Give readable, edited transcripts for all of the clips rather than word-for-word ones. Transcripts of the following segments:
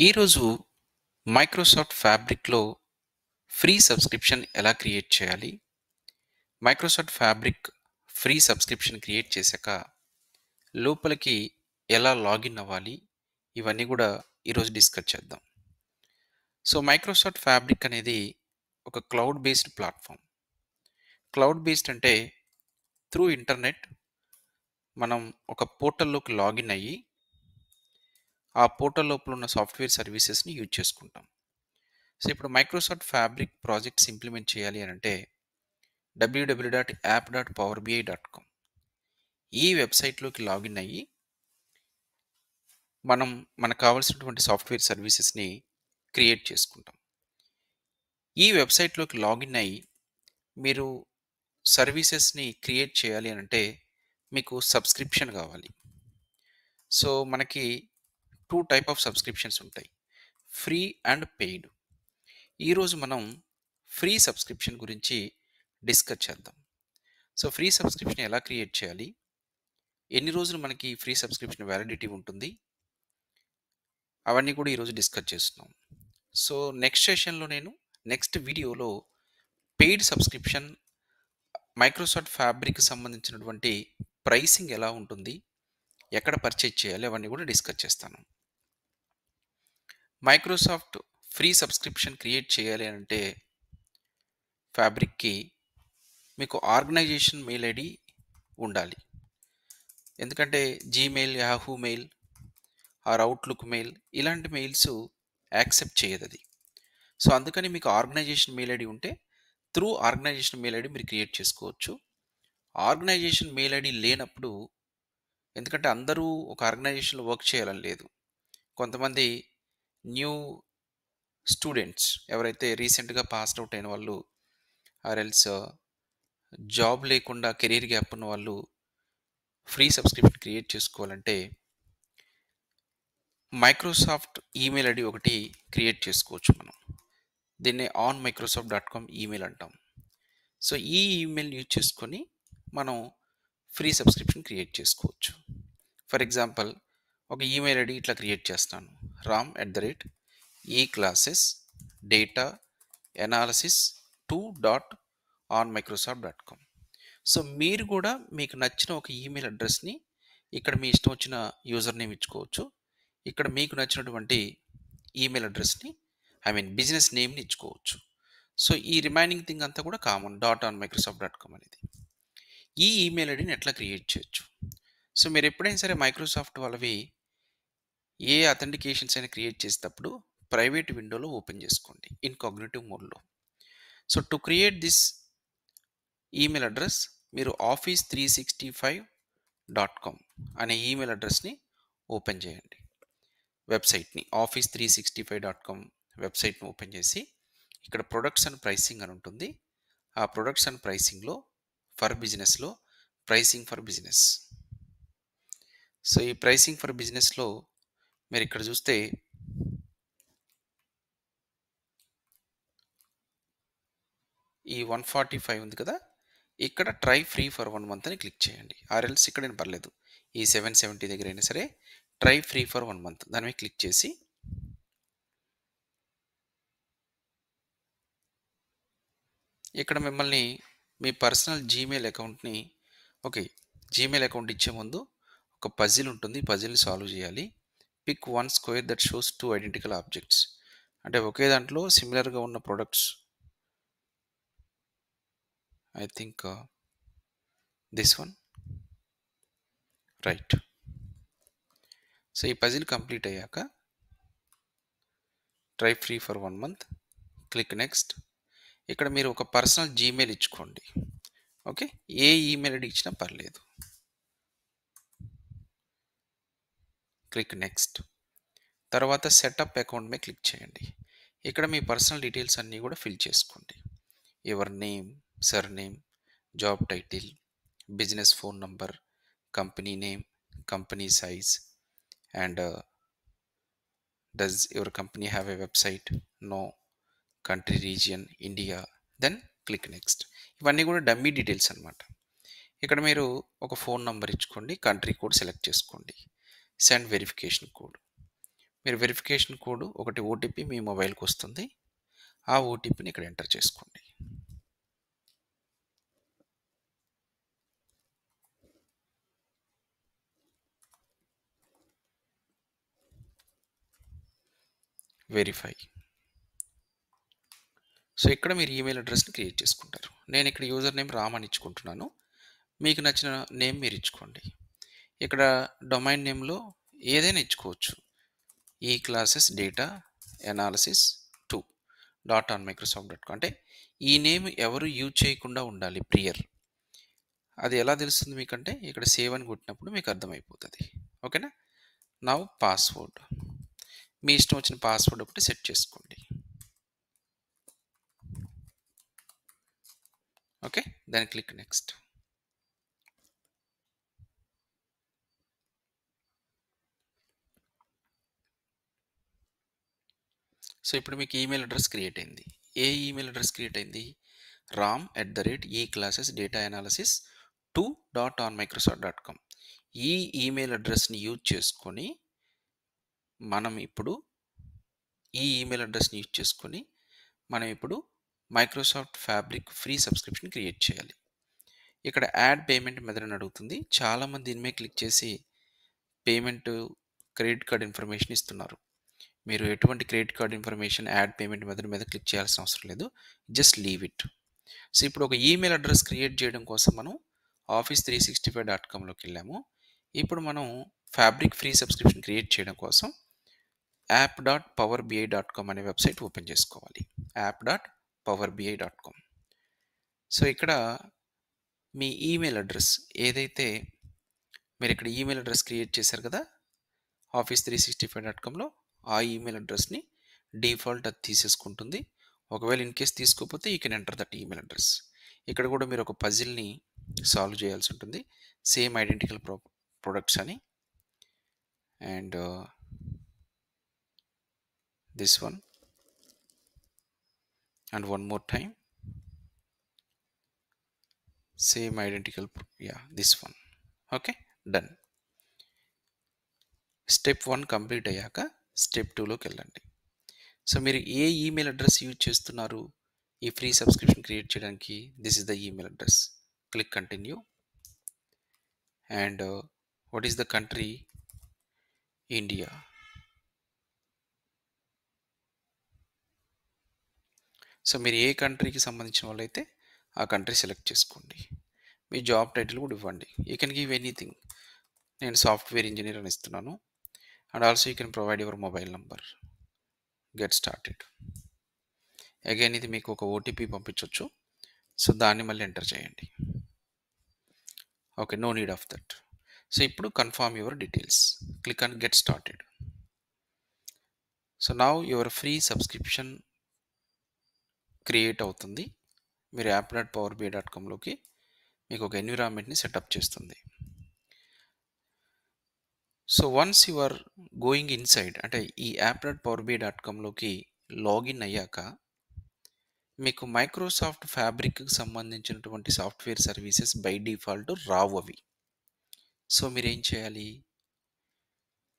ఈరోజు మైక్రోసాఫ్ట్ ఫ్యాబ్రిక్‌లో free subscription ఎలా క్రియేట్ చేయాలి? Microsoft Fabric free subscription create చేశాక లోపలికి ఎలా లాగిన్ అవ్వాలి? ఇవన్నీ గూడా ఈరోజు డిస్కస్ చేద్దాం. సో, మైక్రోసాఫ్ట్ ఫ్యాబ్రిక్ అనేది ఒక cloud based platform. Cloud based అంటే త్రూ ఇంటర్నెట్ మనం ఒక పోర్టల్‌లోకి లాగిన్ అయ్యి, ఆ పోర్టల్ లోపల ఉన్న సాఫ్ట్‌వేర్ సర్వీసెస్‌ని యూజ్ చేసుకుంటాం. సో, ఇప్పుడు మైక్రోసాఫ్ట్ ఫ్యాబ్రిక్ ప్రాజెక్ట్స్ ఇంప్లిమెంట్ చేయాలి అనంటే www.app.powerbi.com ఈ వెబ్‌సైట్‌లోకి లాగిన్ అయ్యి, మనం మనకు కావాల్సినటువంటి సాఫ్ట్‌వేర్ సర్వీసెస్‌ని క్రియేట్ చేసుకుంటాం. ఈ వెబ్‌సైట్‌లోకి లాగిన్ అయ్యి, మీరు సర్వీసెస్‌ని క్రియేట్ చేయాలి అనంటే, మీకు సబ్స్క్రిప్షన్ గావాలి. సో, మనకి 2 టైప్ ఆఫ్ సబ్స్క్రిప్షన్స్ ఉంటాయి. Free and paid. ఈరోజు మనం ఫ్రీ సబ్స్క్రిప్షన్ గురించి డిస్కస్ చేద్దాం. సో, ఫ్రీ సబ్స్క్రిప్షన్ ఎలా క్రియేట్ చేయాలి? ఎన్ని రోజులు మనకి ఫ్రీ సబ్స్క్రిప్షన్ వ్యాలిడిటీ ఉంటుంది? అవన్నీ కూడా ఈరోజు డిస్కస్ చేస్తున్నాం. సో, నెక్స్ట్ వీడియోలో పెయిడ్ సబ్స్క్రిప్షన్ మైక్రోసాఫ్ట్ ఫ్యాబ్రిక్‌కి సంబంధించినటువంటి ప్రైసింగ్ ఎలా ఉంటుంది? ఎక్కడ పర్చేజ్ చేయాలి? అవన్నీ కూడా డిస్కస్ చేస్తాను. మైక్రోసాఫ్ట్ ఫ్రీ సబ్స్క్రిప్షన్ క్రియేట్ చేయాలి అనంటే ఫ్యాబ్రిక్‌కి మీకు ఆర్గనైజేషన్ మెయిల్ ఐడీ ఉండాలి. ఎందుకంటే Gmail, Yahoo mail or Outlook mail ఇలాంటి మెయిల్స్ యాక్సెప్ట్ చేయదది. సో, అందుకని మీకు ఆర్గనైజేషన్ మెయిల్ ఐడీ ఉంటే త్రూ ఆర్గనైజేషన్ మెయిల్ ఐడీ మీరు క్రియేట్ చేసుకోవచ్చు. ఆర్గనైజేషన్ మెయిల్ ఐడీ లేనప్పుడు, ఎందుకంటే అందరూ ఒక ఆర్గనైజేషన్‌లో వర్క్ చేయాలని లేదు. కొంతమంది న్యూ స్టూడెంట్స్ ఎవరైతే రీసెంట్‌గా పాస్డ్ ఔట్ అయిన వాళ్ళు ఆర్ ఎల్స్ జాబ్ లేకుండా కెరియర్ గ్యాప్ ఉన్న వాళ్ళు ఫ్రీ సబ్స్క్రిప్షన్ క్రియేట్ చేసుకోవాలంటే మైక్రోసాఫ్ట్ ఈమెయిల్ ఐడీ ఒకటి క్రియేట్ చేసుకోవచ్చు మనం. దీన్నే onmicrosoft.com ఈమెయిల్ అంటాం. సో, ఈ ఈమెయిల్ యూజ్ చేసుకొని మనం ఫ్రీ సబ్స్క్రిప్షన్ క్రియేట్ చేసుకోవచ్చు. ఫర్ ఎగ్జాంపుల్ ఒక ఈమెయిల్ ఐడీ ఇట్లా క్రియేట్ చేస్తాను. ram@eClassesDataAnalysis2.onmicrosoft.com. సో, మీరు కూడా మీకు నచ్చిన ఒక ఈమెయిల్ అడ్రస్‌ని ఇక్కడ మీ ఇష్టం వచ్చిన యూజర్ నేమ్ ఇచ్చుకోవచ్చు. ఇక్కడ మీకు నచ్చినటువంటి ఈమెయిల్ అడ్రస్‌ని బిజినెస్ నేమ్‌ని ఇచ్చుకోవచ్చు. సో, ఈ రిమైనింగ్ థింగ్ అంతా కూడా కామన్ .onmicrosoft.com అనేది. ఈ ఈమెయిల్ ఐడీని ఎట్లా క్రియేట్ చేయొచ్చు? సో, మీరు ఎప్పుడైనా సరే మైక్రోసాఫ్ట్ వాళ్ళవి ఏ అథెంటికేషన్స్ అయినా క్రియేట్ చేసేటప్పుడు ప్రైవేట్ విండోలో ఓపెన్ చేసుకోండి ఇన్‌కాగ్నిటివ్ మోడ్‌లో. So, to create this email address మీరు office365.com అనే ఈమెయిల్ అడ్రస్‌ని ఓపెన్ చేయండి. వెబ్‌సైట్‌ని office365.com వెబ్‌సైట్‌ని ఓపెన్ చేసి, ఇక్కడ ప్రొడక్ట్స్ అండ్ ప్రైసింగ్ అని ఉంటుంది. ఆ ప్రొడక్ట్స్ అండ్ ప్రైసింగ్‌లో ఫర్ బిజినెస్‌లో ప్రైసింగ్ ఫర్ బిజినెస్. సో, ఈ ప్రైసింగ్ ఫర్ బిజినెస్‌లో మీరిక్కడ చూస్తే ఈ 145 ఉంది కదా! ఇక్కడ ట్రై ఫ్రీ ఫర్ 1 మంత్ అని క్లిక్ చేయండి. ఆర్ఎల్స్ ఇక్కడైనా పర్లేదు. ఈ 770 దగ్గరైనా సరే ట్రై ఫ్రీ ఫర్ 1 మంత్ దాని మీద క్లిక్ చేసి, ఇక్కడ మిమ్మల్ని మీ పర్సనల్ జీమెయిల్ అకౌంట్‌ని ఓకే. జీమెయిల్ అకౌంట్ ఇచ్చే ముందు ఒక పజిల్ ఉంటుంది. ఈ పజిల్‌ని సాల్వ్ చేయాలి. Pick one square that shows 2 identical objects. అంటే ఒకే దాంట్లో సిమిలర్‌గా ఉన్న products. I think this one. Right. So, ఈ పజిల్ కంప్లీట్ అయ్యాక try free for 1 month click next. ఇక్కడ మీరు ఒక పర్సనల్ జీమెయిల్ ఇచ్చుకోండి. ఓకే. ఏ ఈమెయిల్ ఐడీ ఇచ్చినా పర్లేదు. Click next. తర్వాత సెటప్ అకౌంట్ మీద క్లిక్ చేయండి. ఇక్కడ మీ పర్సనల్ డీటెయిల్స్ అన్నీ కూడా ఫిల్ చేసుకోండి. Your name, surname, job title, business phone number, company name, company size and does your company have a website? No. Country, region, India. Then click next. ఇవన్నీ కూడా dummy details అన్నమాట. ఇక్కడ మీరు ఒక phone number ఇచ్చుకోండి. Country code select చేసుకోండి. Send verification code. మీరు verification code ఒకటి ఓటీపీ మీ మొబైల్‌కి వస్తుంది. ఆ ఓటీపీని ఇక్కడ ఎంటర్ చేసుకోండి. వెరిఫై. సో, ఇక్కడ మీరు ఈమెయిల్ అడ్రెస్‌ని క్రియేట్ చేసుకుంటారు. నేను ఇక్కడ యూజర్ నేమ్ రామ్ అని ఇచ్చుకుంటున్నాను. మీకు నచ్చిన నేమ్ మీరు ఇచ్చుకోండి. ఇక్కడ డొమైన్ నేమ్‌లో ఏదైనా ఇచ్చుకోవచ్చు. ఈ classes data analysis 2 dot on Microsoft dot com. అంటే ఈ నేమ్ ఎవరు యూజ్ చేయకుండా ఉండాలి ప్రియర్. అది ఎలా తెలుస్తుంది మీకంటే ఇక్కడ సేవ్ అని కొట్టినప్పుడు మీకు అర్థమైపోతుంది. ఓకేనా? Now password. మీ ఇష్టం వచ్చిన పాస్వర్డ్ ఒకటి సెట్ చేసుకోండి. Okay, then click next. So ఇప్పుడు మీకు ఈమెయిల్ అడ్రస్ క్రియేట్ అయింది. ఏ ఈమెయిల్ అడ్రస్ క్రియేట్ అయింది? ram@eclassesdataanalysis2.onmicrosoft.com. ఈ ఈమెయిల్ అడ్రస్ని యూజ్ చేసుకొని మనం ఇప్పుడు Microsoft Fabric free subscription create చేయాలి. ఇక్కడ యాడ్ పేమెంట్ మెథడ్ అని అడుగుతుంది. చాలామంది దీని మీద క్లిక్ చేసి పేమెంట్ క్రెడిట్ కార్డ్ ఇన్ఫర్మేషన్ ఇస్తున్నారు. మీరు ఎటువంటి credit card information add payment method మీద క్లిక్ చేయాల్సిన అవసరం లేదు. Just leave it. సో ఇప్పుడు ఒక ఈమెయిల్ అడ్రస్ క్రియేట్ చేయడం కోసం మనం office365.comలోకి వెళ్ళాము. ఇప్పుడు మనం ఫ్యాబ్రిక్ ఫ్రీ సబ్స్క్రిప్షన్ క్రియేట్ చేయడం కోసం app.powerbi.com అనే వెబ్సైట్ ఓపెన్ చేసుకోవాలి. app.powerbi.com. సో ఇక్కడ మీ ఈమెయిల్ అడ్రస్ ఏదైతే మీరు ఇక్కడ ఈమెయిల్ అడ్రస్ క్రియేట్ చేశారు కదా office365.comలో, ఆ ఈమెయిల్ అడ్రస్ని డిఫాల్ట్ అది తీసేసుకుంటుంది. ఒకవేళ ఇన్ కేస్ తీసుకోకపోతే you can enter that email address. ఇక్కడ కూడా మీరు ఒక పజిల్ని సాల్వ్ చేయాల్సి ఉంటుంది. సేమ్ ఐడెంటికల్ ప్రొడక్ట్స్ అని and this one and one more time same identical this one. Okay, done. Step 1 complete అయ్యాక స్టెప్ 2లోకి వెళ్ళండి. సో మీరు ఏ ఈమెయిల్ అడ్రస్ యూజ్ చేస్తున్నారు ఈ ఫ్రీ సబ్స్క్రిప్షన్ క్రియేట్ చేయడానికి? This is the email address. Click continue and what is the country? India. So మీరు ఏ కంట్రీకి సంబంధించిన వాళ్ళైతే ఆ కంట్రీ సెలెక్ట్ చేసుకోండి. మీ జాబ్ టైటిల్ కూడా ఇవ్వండి. You can give anything. నేను సాఫ్ట్వేర్ ఇంజనీర్ అని ఇస్తున్నాను. And also you can provide your mobile number. Get started. Again ఇది మీకు ఒక ఓటీపీ పంపించవచ్చు. సో దాన్ని మళ్ళీ ఎంటర్ చేయండి. Okay, no need of that. So ఇప్పుడు confirm your details. Click on get started. So now your free subscription create అవుతుంది. మీరు app.powerbi.comలోకి మీకు ఒక ఎన్విరాన్మెంట్ని సెటప్ చేస్తుంది. So once you are going inside అంటే ఈ app.powerbi.comలోకి లాగిన్ అయ్యాక మీకు మైక్రోసాఫ్ట్ ఫ్యాబ్రిక్కి సంబంధించినటువంటి సాఫ్ట్వేర్ సర్వీసెస్ బై డిఫాల్ట్ రావు అవి. సో మీరు ఏం చేయాలి?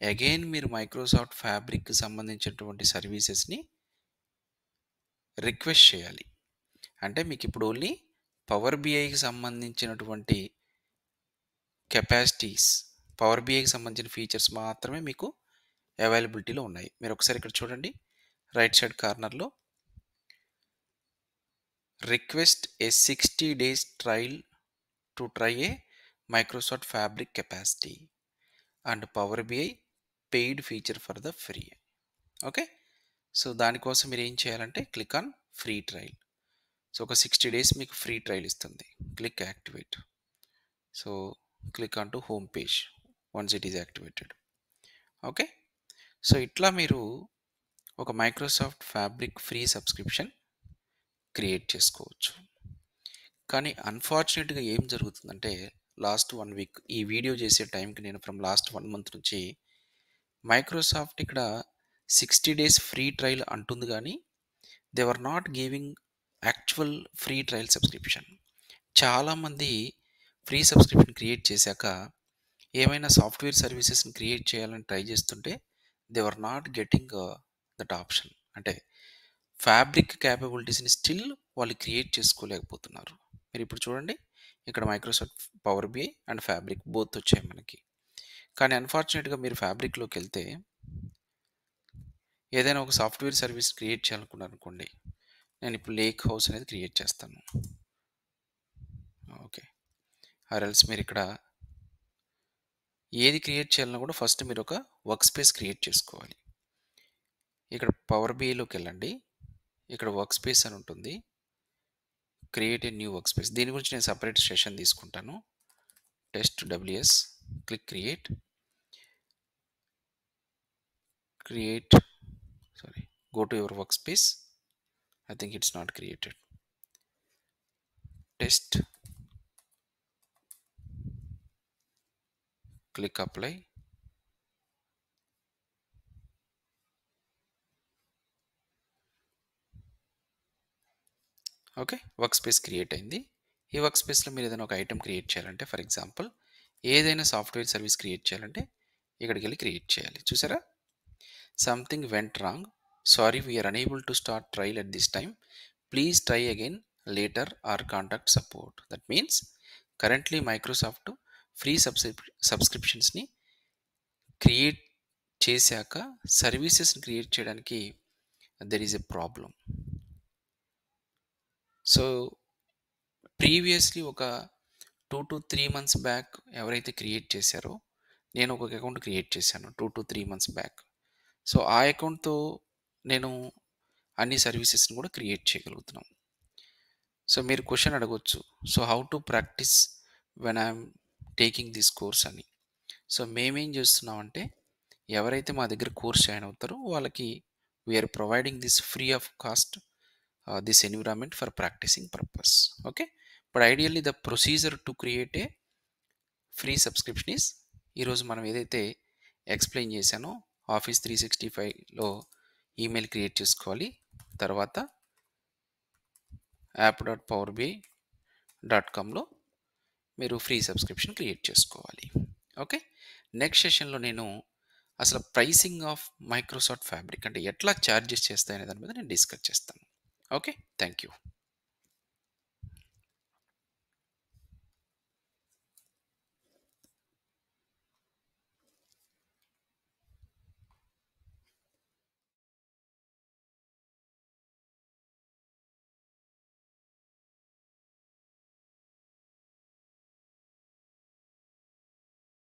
అగైన్ మీరు మైక్రోసాఫ్ట్ ఫ్యాబ్రిక్కి సంబంధించినటువంటి సర్వీసెస్ని రిక్వెస్ట్ చేయాలి. అంటే మీకు ఇప్పుడు ఓన్లీ పవర్ బిఐకి సంబంధించినటువంటి కెపాసిటీస్, పవర్ బిఐకి సంబంధించిన ఫీచర్స్ మాత్రమే మీకు అవైలబిలిటీలో ఉన్నాయి. మీరు ఒకసారి ఇక్కడ చూడండి, రైట్ సైడ్ కార్నర్లో request a 60 days trial to try a Microsoft Fabric capacity and Power BI paid feature for the free. Okay, so దానికోసం మీరు ఏం చేయాలంటే click on free trial. So ఒక 60 days మీకు ఫ్రీ ట్రయల్ ఇస్తుంది. Click activate. So click on to home page once it is activated. Okay, so ఇట్లా మీరు ఒక Microsoft Fabric free subscription create చేసుకోవచ్చు. కానీ అన్ఫార్చునేట్గా ఏం జరుగుతుందంటే లాస్ట్ 1 week ఈ వీడియో చేసే టైంకి నేను ఫ్రమ్ లాస్ట్ 1 month నుంచి మైక్రోసాఫ్ట్ ఇక్కడ 60 days ఫ్రీ ట్రయల్ అంటుంది, కానీ they are not giving actual free trial subscription. చాలామంది ఫ్రీ సబ్స్క్రిప్షన్ క్రియేట్ చేశాక ఏమైనా సాఫ్ట్వేర్ సర్వీసెస్ని క్రియేట్ చేయాలని ట్రై చేస్తుంటే they were not getting that option. అంటే ఫ్యాబ్రిక్ క్యాపబిలిటీస్ని స్టిల్ వాళ్ళు క్రియేట్ చేసుకోలేకపోతున్నారు. మీరు ఇప్పుడు చూడండి, ఇక్కడ Microsoft Power BI and Fabric both వచ్చాయి మనకి. కానీ అన్ఫార్చునేట్గా మీరు ఫ్యాబ్రిక్లోకి వెళ్తే ఏదైనా ఒక సాఫ్ట్వేర్ సర్వీస్ క్రియేట్ చేయాలనుకున్నారు అనుకోండి, నేను ఇప్పుడు లేక్ హౌస్ అనేది క్రియేట్ చేస్తాను. ఓకే, ఆర్ఎల్స్ మీరు ఇక్కడ ఏది క్రియేట్ చేయాలన్నా కూడా ఫస్ట్ మీరు ఒక వర్క్ స్పేస్ క్రియేట్ చేసుకోవాలి. ఇక్కడ పవర్ బిఐలోకి వెళ్ళండి, ఇక్కడ వర్క్ స్పేస్ అని ఉంటుంది, create a new work space. దీని గురించి నేను సపరేట్ సెషన్ తీసుకుంటాను. Test WS, click create sorry, go to your workspace. I think it's not created. Test, click apply. Okay, work space create అయింది. ఈ వర్క్ స్పేస్లో మీరు ఏదైనా ఒక ఐటమ్ క్రియేట్ చేయాలంటే, ఫర్ ఎగ్జాంపుల్ ఏదైనా సాఫ్ట్వేర్ సర్వీస్ క్రియేట్ చేయాలంటే ఇక్కడికి వెళ్ళి క్రియేట్ చేయాలి. చూసారా, something went wrong, sorry we're unable to start trial at this time, please try again later or contact support. That means currently Microsoft free సబ్స్క్రిప్షన్స్ని create చేశాక సర్వీసెస్ని create చేయడానికి there is a problem. So previously ఒక 2 to 3 months back ఎవరైతే create చేశారో, నేను ఒక account create చేశాను 2 to 3 months బ్యాక్. సో ఆ అకౌంట్తో నేను అన్ని సర్వీసెస్ని కూడా క్రియేట్ చేయగలుగుతున్నాం. సో మీరు క్వశ్చన్ అడగొచ్చు, so how to practice when I'm taking this course అని. సో మేమేం చేస్తున్నామంటే, ఎవరైతే మా దగ్గర కోర్స్ జాయిన్ అవుతారో వాళ్ళకి we are providing this free of cost this environment for practicing purpose. Okay, but ideally the procedure to create a free subscription is ఈరోజు మనం ఏదైతే ఎక్స్ప్లెయిన్ చేశానో, ఆఫీస్ 365లో ఈమెయిల్ క్రియేట్ చేసుకోవాలి, తర్వాత app.powerbi.comలో మీరు ఫ్రీ సబ్స్క్రిప్షన్ క్రియేట్ చేసుకోవాలి. ఓకే, నెక్స్ట్ సెషన్లో నేను అసలు ప్రైసింగ్ ఆఫ్ మైక్రోసాఫ్ట్ ఫ్యాబ్రిక్ అంటే ఎట్లా ఛార్జెస్ చేస్తాయనే దాని మీద నేను డిస్కస్ చేస్తాను. Okay, thank you.